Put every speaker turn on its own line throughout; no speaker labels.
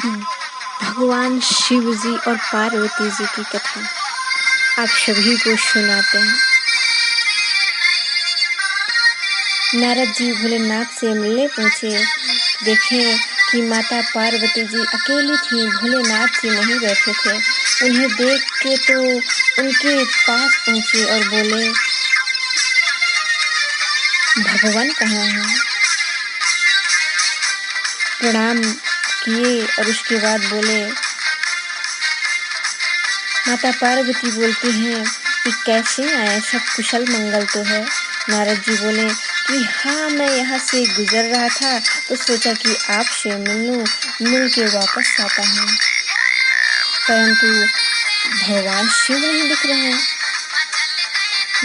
भगवान शिव जी और पार्वती जी की कथा आप सभी को सुनाते हैं। नारद जी भोलेनाथ से मिलने पहुंचे। देखें कि माता पार्वती जी अकेली थी, भोलेनाथ जी नहीं बैठे थे। उन्हें देख के तो उनके पास पहुंचे और बोले, भगवान कहाँ हैं? प्रणाम किए और उसके बाद बोले, माता पार्वती बोलती हैं कि कैसे आए, सब कुशल मंगल तो है। नारद जी बोले कि हाँ, मैं यहाँ से गुजर रहा था तो सोचा कि आपसे मिल के वापस आता हूँ, परंतु भगवान शिव नहीं दिख रहे हैं।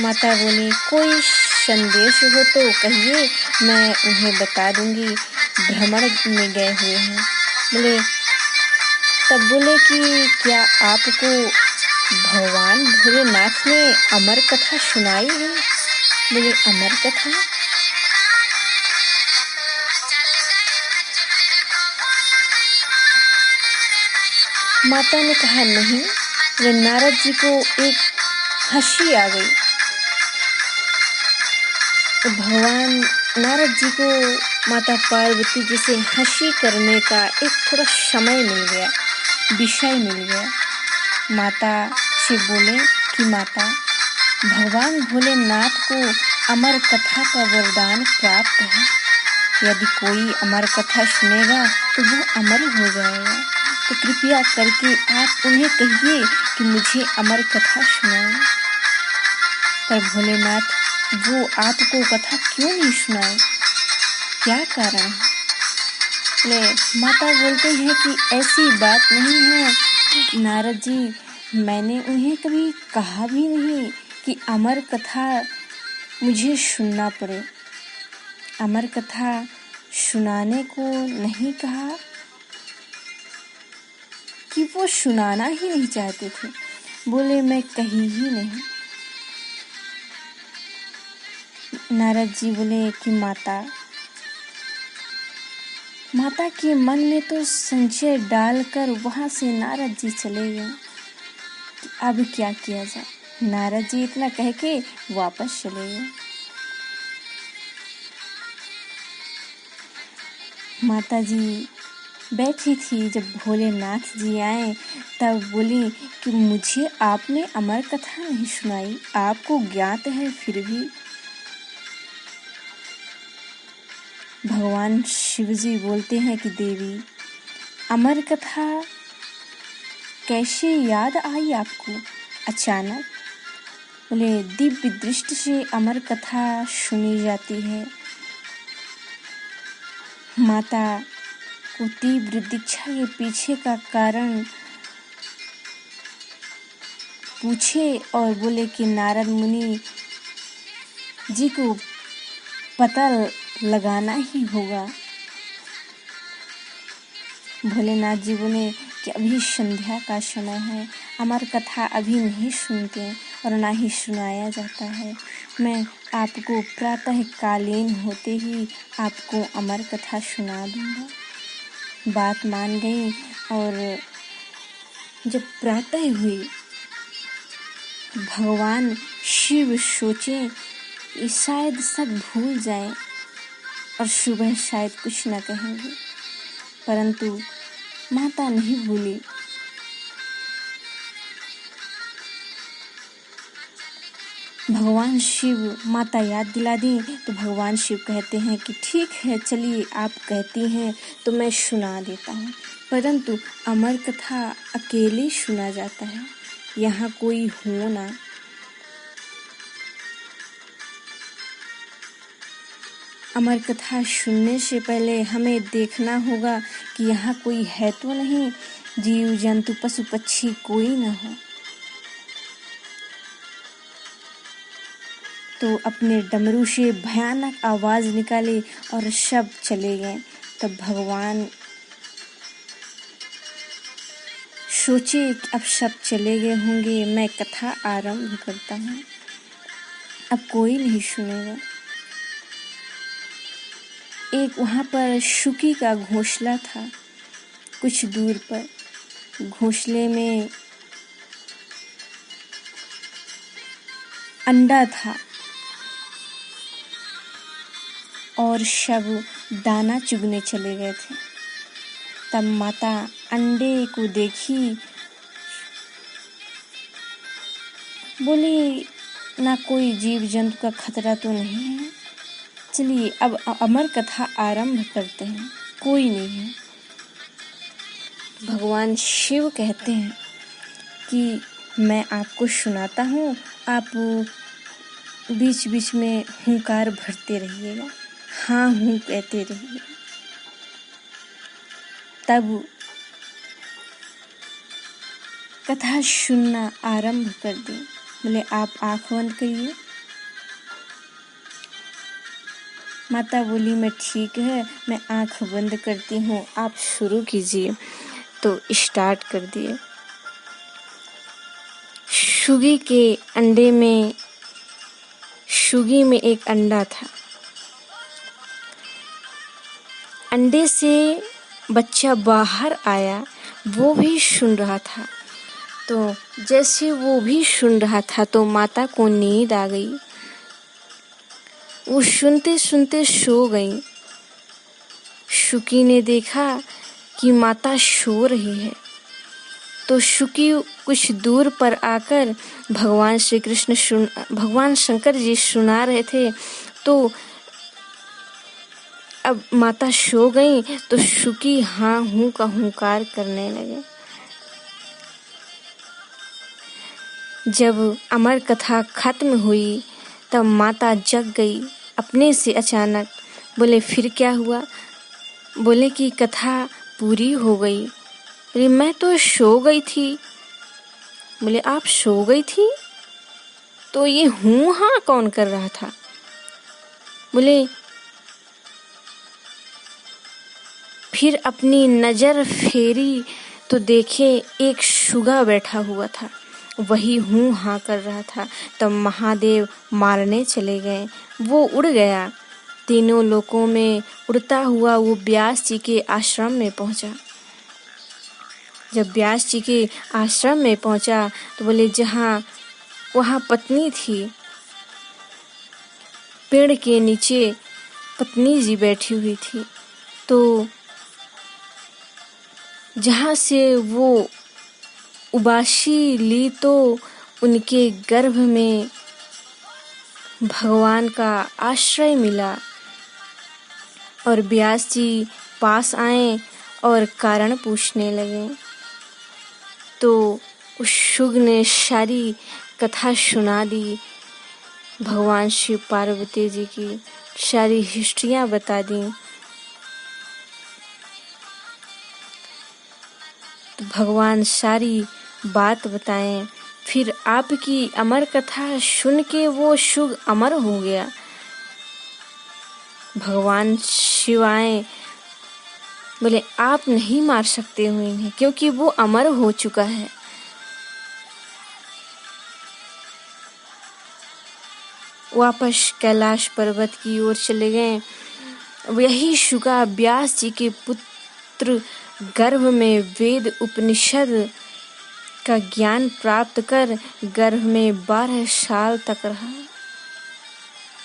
माता बोली, कोई संदेश हो तो कहिए, मैं उन्हें बता दूंगी, भ्रमण में गए हुए हैं। तब बोले कि क्या आपको भगवान भोलेनाथ ने अमर कथा सुनाई है? बोले, अमर कथा? माता ने कहा नहीं। वे नारद जी को एक हंसी आ गई। तो भगवान नारद जी को माता पार्वती जी से हंसी करने का एक थोड़ा समय मिल गया, विषय मिल गया। माता से बोले कि माता, भगवान भोलेनाथ को अमर कथा का वरदान प्राप्त है। यदि कोई अमर कथा सुनेगा तो वो अमर हो जाएगा, तो कृपया करके आप उन्हें कहिए कि मुझे अमर कथा सुनाएं। पर भोलेनाथ वो आपको कथा क्यों नहीं सुनाए? क्या कारण है? माता बोलते हैं कि ऐसी बात नहीं है नारद जी, मैंने उन्हें कभी कहा भी नहीं कि अमर कथा मुझे सुनना पड़े। अमर कथा सुनाने को नहीं कहा कि वो सुनाना ही नहीं चाहते थे। बोले, मैं कही ही नहीं। नारद जी बोले कि माता के मन में तो संशय डालकर वहां से नारद जी चले गए। अब क्या किया जाए? नारद जी इतना कह के वापस चले गए। माता जी बैठी थी, जब भोलेनाथ जी आए तब बोली कि मुझे आपने अमर कथा नहीं सुनाई, आपको ज्ञात है फिर भी। भगवान शिव जी बोलते हैं कि देवी, अमर कथा कैसे याद आई आपको अचानक? बोले, दिव्य दृष्टि से अमर कथा सुनी जाती है। माता को तीव्र दीक्षा के पीछे का कारण पूछे और बोले कि नारद मुनि जी को पता लगाना ही होगा। भोलेनाथ जी बोले कि अभी संध्या का समय है, अमर कथा अभी नहीं सुनते और ना ही सुनाया जाता है। मैं आपको प्रातः कालीन होते ही आपको अमर कथा सुना दूंगा। बात मान गई और जब प्रातः हुई, भगवान शिव सोचे कि शायद सब भूल जाएं और सुबह शायद कुछ न कहेंगे, परंतु माता नहीं भूली। भगवान शिव माता याद दिला दी तो भगवान शिव कहते हैं कि ठीक है, चलिए आप कहती हैं तो मैं सुना देता हूँ, परंतु अमर कथा अकेले सुना जाता है, यहाँ कोई हो ना। अमर कथा सुनने से पहले हमें देखना होगा कि यहाँ कोई है तो नहीं, जीव जंतु पशु पक्षी कोई ना हो। तो अपने डमरू से भयानक आवाज निकाले और सब चले गए। तब भगवान सोचे कि अब सब चले गए होंगे, मैं कथा आरंभ करता हूँ, अब कोई नहीं सुनेगा। एक वहाँ पर शुकी का घोंसला था। कुछ दूर पर घोंसले में अंडा था और सब दाना चुगने चले गए थे। तब माता अंडे को देखी, बोली ना कोई जीव जंतु का खतरा तो नहीं है, चलिए अब अमर कथा आरंभ करते हैं, कोई नहीं है। भगवान शिव कहते हैं कि मैं आपको सुनाता हूँ, आप बीच बीच में हुंकार भरते रहिएगा, हाँ हूँ कहते रहिए। तब कथा सुनना आरंभ कर दें। बोले आप आँख बंद करिए। माता बोली मैं ठीक है, मैं आँख बंद करती हूँ, आप शुरू कीजिए। तो स्टार्ट कर दिए। शुगी के अंडे में, शुगी में एक अंडा था। अंडे से बच्चा बाहर आया, वो भी सुन रहा था। तो जैसे वो भी सुन रहा था तो माता को नींद आ गई। वो सुनते सुनते सो गई। शुकी ने देखा कि माता सो रही है, तो शुकी कुछ दूर पर आकर भगवान शंकर जी सुना रहे थे। तो अब माता सो गई तो शुकी हाँ हूँ का हुंकार करने लगे। जब अमर कथा खत्म हुई तब माता जग गई अपने से अचानक। बोले फिर क्या हुआ? बोले कि कथा पूरी हो गई। बोले मैं तो सो गई थी। बोले आप सो गई थी? तो ये हूँ हाँ कौन कर रहा था? बोले फिर अपनी नजर फेरी तो देखे एक शुगा बैठा हुआ था, वही हूँ हाँ कर रहा था। तब महादेव मारने चले गए, वो उड़ गया। तीनों लोकों में उड़ता हुआ वो व्यास जी के आश्रम में पहुंचा। जब व्यास जी के आश्रम में पहुंचा तो बोले वहाँ पत्नी थी, पेड़ के नीचे पत्नी जी बैठी हुई थी। तो जहाँ से वो उबासी ली तो उनके गर्भ में भगवान का आश्रय मिला और व्यास जी पास आए और कारण पूछने लगे। तो उस शुग ने सारी कथा सुना दी, भगवान शिव पार्वती जी की सारी हिस्ट्रियाँ बता दी। तो भगवान सारी बात बताएं। फिर आपकी अमर कथा सुन के वो शुग अमर हो गया। भगवान शिव आए, बोले आप नहीं मार सकते हो इन्हें, क्योंकि वो अमर हो चुका है। वापस कैलाश पर्वत की ओर चले गए। यही शुगा व्यास जी के पुत्र गर्भ में वेद उपनिषद का ज्ञान प्राप्त कर गर्भ में 12 साल तक रहा।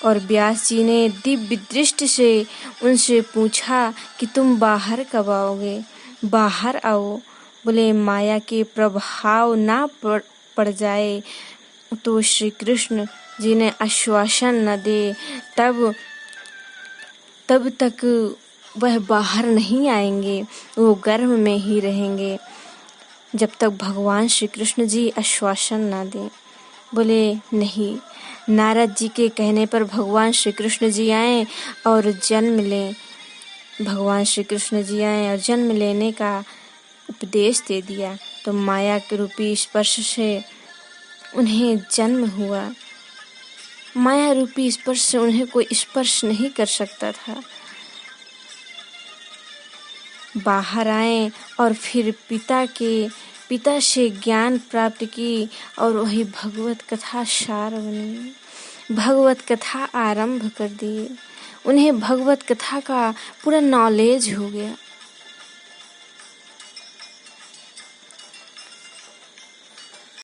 और व्यास जी ने दिव्य दृष्टि से उनसे पूछा कि तुम बाहर कब आओगे? बाहर आओ। बोले माया के प्रभाव ना पड़ जाए। तो श्री कृष्ण जी ने आश्वासन न दे तब तक वह बाहर नहीं आएंगे, वो गर्भ में ही रहेंगे जब तक भगवान श्री कृष्ण जी आश्वासन ना दें। बोले नहीं। नारद जी के कहने पर भगवान श्री कृष्ण जी आए और जन्म लें। भगवान श्री कृष्ण जी आए और जन्म लेने का उपदेश दे दिया। तो माया के रूपी स्पर्श से उन्हें जन्म हुआ। माया रूपी स्पर्श से उन्हें कोई स्पर्श नहीं कर सकता था। बाहर आए और फिर पिता से ज्ञान प्राप्त की और वही भगवत कथा सार बनी। भगवत कथा आरंभ कर दी। उन्हें भगवत कथा का पूरा नॉलेज हो गया।